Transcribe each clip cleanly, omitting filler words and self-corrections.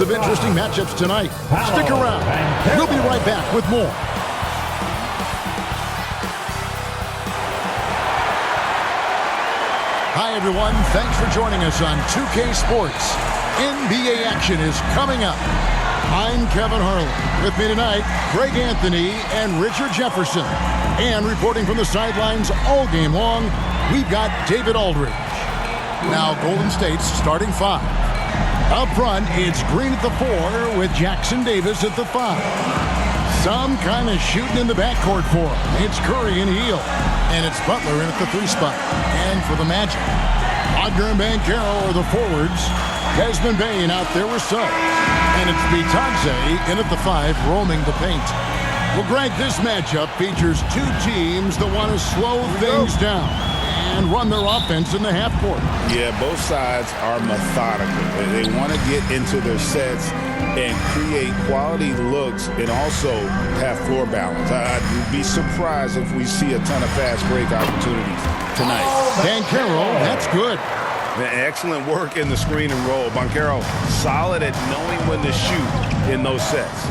Lots of interesting matchups tonight. Stick around. We'll be right back with more. Hi, everyone. Thanks for joining us on 2K Sports. NBA action is coming up. I'm Kevin Harlan. With me tonight, Greg Anthony and Richard Jefferson. And reporting from the sidelines all game long, we've got David Aldridge. Now, Golden State's starting five. Up front, it's Green at the 4 with Jackson Davis at the 5. Some kind of shooting in the backcourt for him. It's Curry in heel. And it's Butler in at the 3 spot. And for the Magic, Wagner and Banchero are the forwards. Desmond Bain out there with Suggs. And it's Bitadze in at the 5, roaming the paint. Well, Greg, this matchup features two teams that want to slow things down and run their offense in the half court. Yeah, both sides are methodical. They want to get into their sets and create quality looks and also have floor balance. I'd be surprised if we see a ton of fast break opportunities tonight. Banchero, that's good. Excellent work in the screen and roll. Banchero solid at knowing when to shoot in those sets.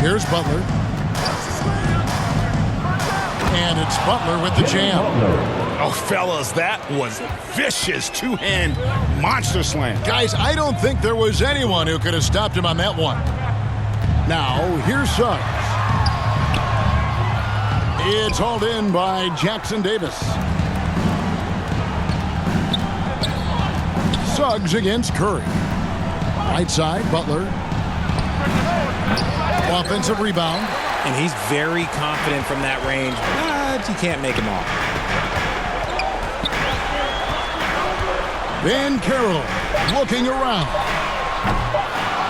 Here's Butler. And it's Butler with the jam. Oh, fellas, that was vicious two-hand monster slam. Guys, I don't think there was anyone who could have stopped him on that one. Now, here's Suggs. It's hauled in by Jackson Davis. Suggs against Curry. Right side, Butler. Offensive rebound. And he's very confident from that range, but you can't make him off. Banchero looking around.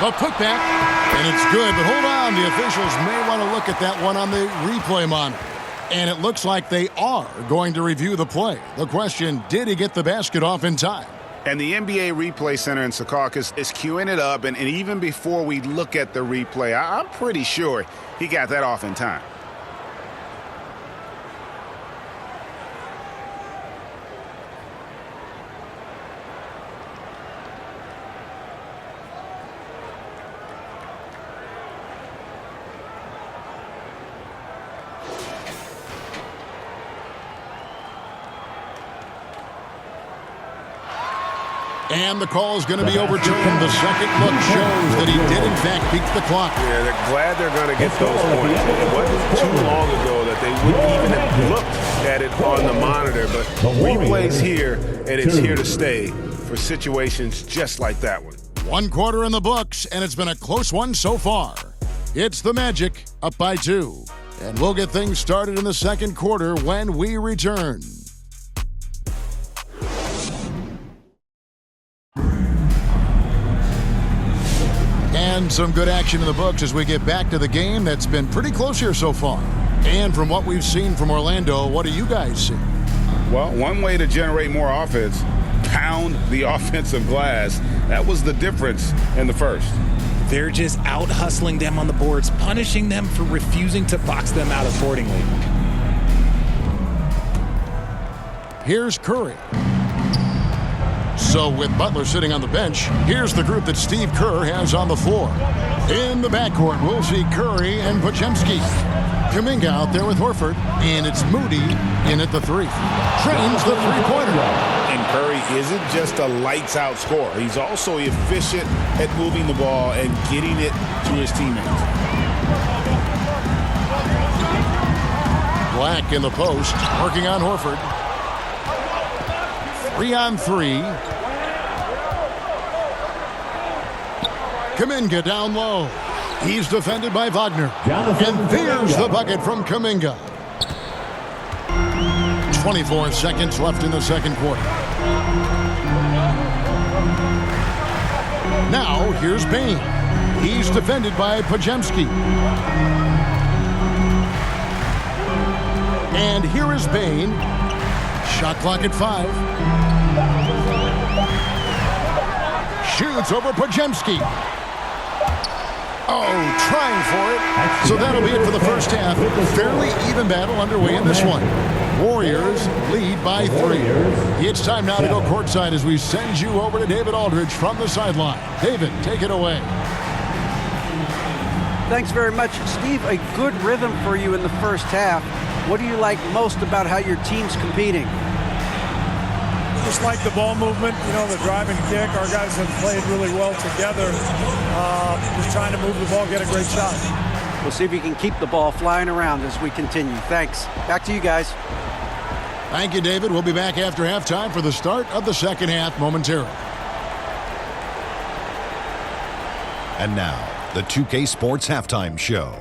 A putback, and it's good, but hold on. The officials may want to look at that one on the replay monitor. And it looks like they are going to review the play. The question, did he get the basket off in time? And the NBA Replay Center in Secaucus is queuing it up, and even before we look at the replay, I'm pretty sure he got that off in time. And the call is going to be overturned. The second look shows that he did, in fact, beat the clock. Yeah, they're glad they're going to get those points. It wasn't too long ago that they wouldn't even have looked at it on the monitor. But replay's here, and it's here to stay for situations just like that one. One quarter in the books, and it's been a close one so far. It's the Magic up by 2. And we'll get things started in the second quarter when we return. And some good action in the books as we get back to the game that's been pretty close here so far. And from what we've seen from Orlando, what do you guys see? Well, one way to generate more offense, pound the offensive glass. That was the difference in the first. They're just out-hustling them on the boards, punishing them for refusing to box them out accordingly. Here's Curry. So with Butler sitting on the bench, here's the group that Steve Kerr has on the floor. In the backcourt, we'll see Curry and Podziemski. Kuminga out there with Horford, and it's Moody in at the 3. Trains the three-pointer. And Curry isn't just a lights-out scorer. He's also efficient at moving the ball and getting it to his teammates. Black in the post, working on Horford. 3-on-3. Kuminga down low. He's defended by Wagner. And there's the bucket from Kuminga. 24 seconds left in the second quarter. Now, here's Bain. He's defended by Podziemski. And here is Bain. Shot clock at 5. Shoots over Podziemski. Oh, trying for it. So that'll be it for the first half. Fairly even battle underway in this one. Warriors lead by 3. It's time now to go courtside as we send you over to David Aldridge from the sideline. David, take it away. Thanks very much, Steve. A good rhythm for you in the first half. What do you like most about how your team's competing? Just like the ball movement, the driving kick. Our guys have played really well together. Just trying to move the ball, get a great shot. We'll see if you can keep the ball flying around as we continue. Thanks. Back to you guys. Thank you, David. We'll be back after halftime for the start of the second half momentarily. And now, the 2K Sports Halftime Show.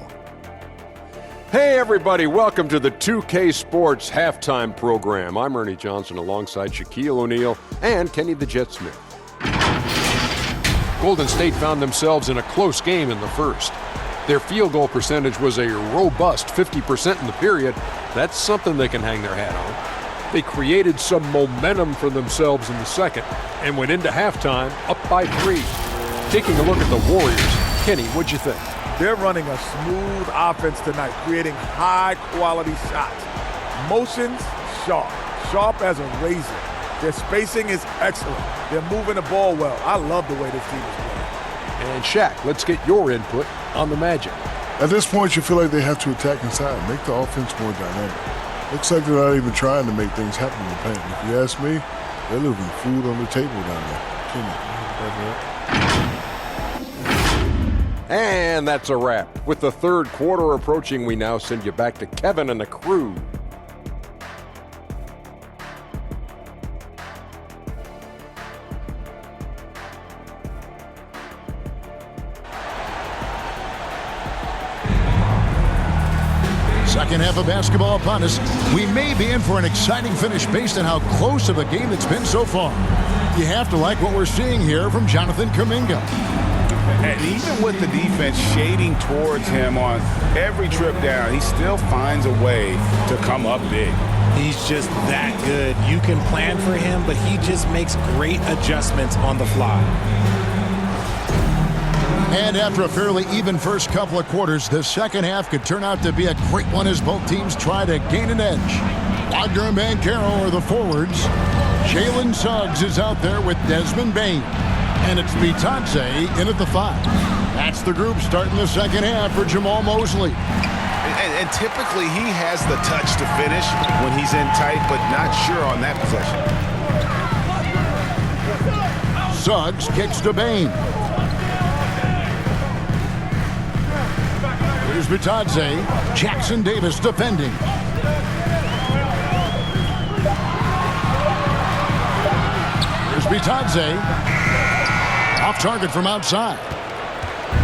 Hey everybody, welcome to the 2K Sports Halftime Program. I'm Ernie Johnson alongside Shaquille O'Neal and Kenny the Jet Smith. Golden State found themselves in a close game in the first. Their field goal percentage was a robust 50% in the period. That's something they can hang their hat on. They created some momentum for themselves in the second and went into halftime up by 3. Taking a look at the Warriors, Kenny, what'd you think? They're running a smooth offense tonight, creating high-quality shots. Motions, sharp as a razor. Their spacing is excellent. They're moving the ball well. I love the way this team is playing. And Shaq, let's get your input on the Magic. At this point, you feel like they have to attack inside, make the offense more dynamic. Looks like they're not even trying to make things happen in the paint. If you ask me, they're leaving food on the table down there. Kenny, you heard that? And that's a wrap. With the third quarter approaching, we now send you back to Kevin and the crew. Second half of basketball upon us. We may be in for an exciting finish based on how close of a game it's been so far. You have to like what we're seeing here from Jonathan Kuminga. And even with the defense shading towards him on every trip down, he still finds a way to come up big. He's just that good. You can plan for him, but he just makes great adjustments on the fly. And after a fairly even first couple of quarters, the second half could turn out to be a great one as both teams try to gain an edge. Wagner and Banchero are the forwards. Jalen Suggs is out there with Desmond Bane. And it's Bitadze in at the 5. That's the group starting the second half for Jamal Mosley. And typically he has the touch to finish when he's in tight, but not sure on that possession. Suggs kicks to Bane. Here's Bitadze. Jackson Davis defending. Here's Bitadze. Off target from outside.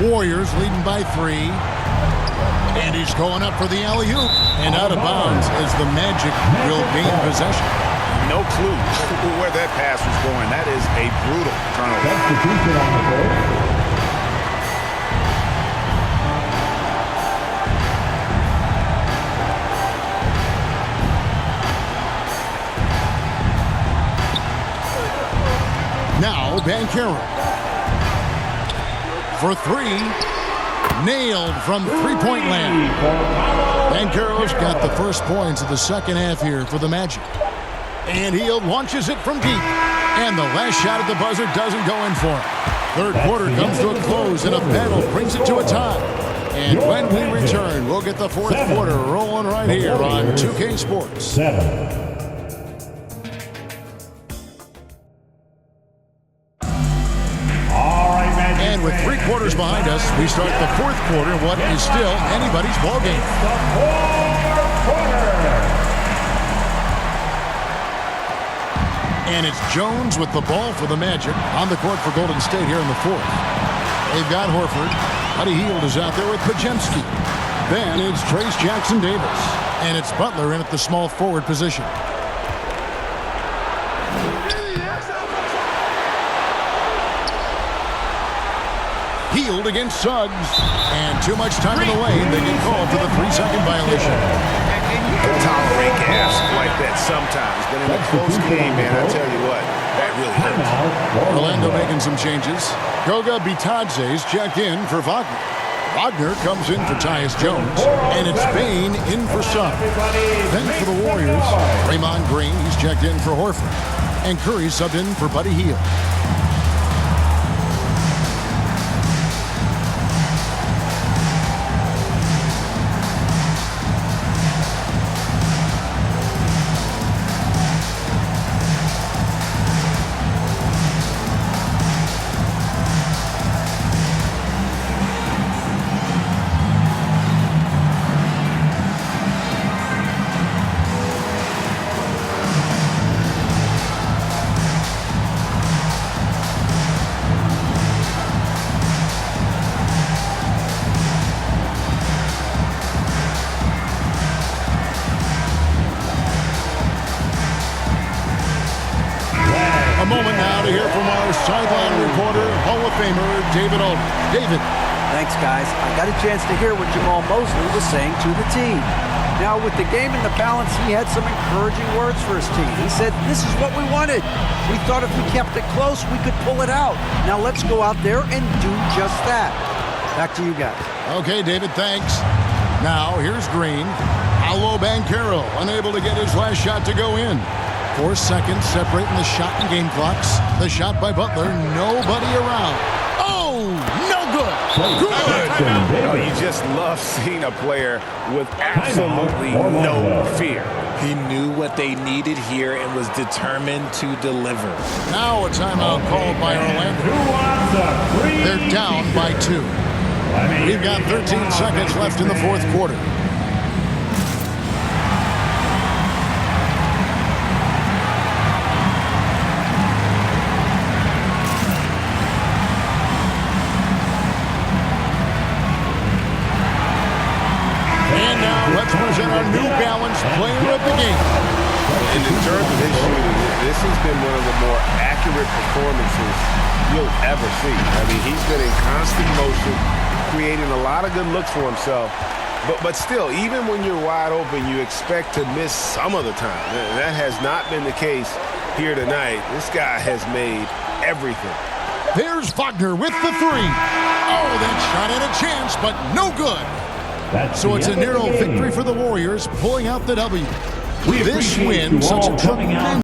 Warriors leading by 3. And he's going up for the alley-oop. And out of bounds as the Magic will gain possession. No clue where that pass was going. That is a brutal turnover. Now Banchero. For 3, nailed from three-point land. Banchero's got the first points of the second half here for the Magic. And he launches it from deep. And the last shot at the buzzer doesn't go in for him. Third quarter comes to a close, and a battle brings it to a tie. And when we return, we'll get the fourth quarter rolling right here on 2K Sports. And with 3 quarters behind us, we start the fourth quarter, what is still anybody's ball game. And it's Jones with the ball for the Magic on the court for Golden State here in the fourth. They've got Horford. Buddy Hield is out there with Pajemski. Then it's Trace Jackson Davis. And it's Butler in at the small forward position. Hield against Suggs. And too much time in the lane. They get called for the 3-second violation. And you can tolerate gas like that sometimes. But in a close game, man, I tell you what, that really hurts. Orlando making some changes. Goga Bitadze's checked in for Wagner. Wagner comes in for Tyus Jones, and it's Bain in for Sugg. Then for the Warriors, Draymond Green, he's checked in for Horford, and Curry subbed in for Buddy Hield. A moment now to hear from our sideline reporter, Hall of Famer, David Alden. David. Thanks, guys. I got a chance to hear what Jamal Mosley was saying to the team. Now, with the game in the balance, he had some encouraging words for his team. He said, this is what we wanted. We thought if we kept it close, we could pull it out. Now let's go out there and do just that. Back to you guys. Okay, David, thanks. Now, here's Green. Paolo Banchero, unable to get his last shot to go in. 4 seconds separating the shot and game clocks. The shot by Butler, nobody around. Oh, no good. Good. Oh, you just love seeing a player with absolutely no fear. He knew what they needed here and was determined to deliver. Now a timeout called by Orlando. They're down by 2. We've got 13 seconds left in the fourth quarter. Let's present our New Balance player of the game. And in terms of his shooting, this has been one of the more accurate performances you'll ever see. I mean, he's been in constant motion, creating a lot of good looks for himself. But still, even when you're wide open, you expect to miss some of the time. That has not been the case here tonight. This guy has made everything. There's Wagner with the 3. Oh, that shot had a chance, but no good. So it's a narrow victory for the Warriors, pulling out the W. This win, such a tremendous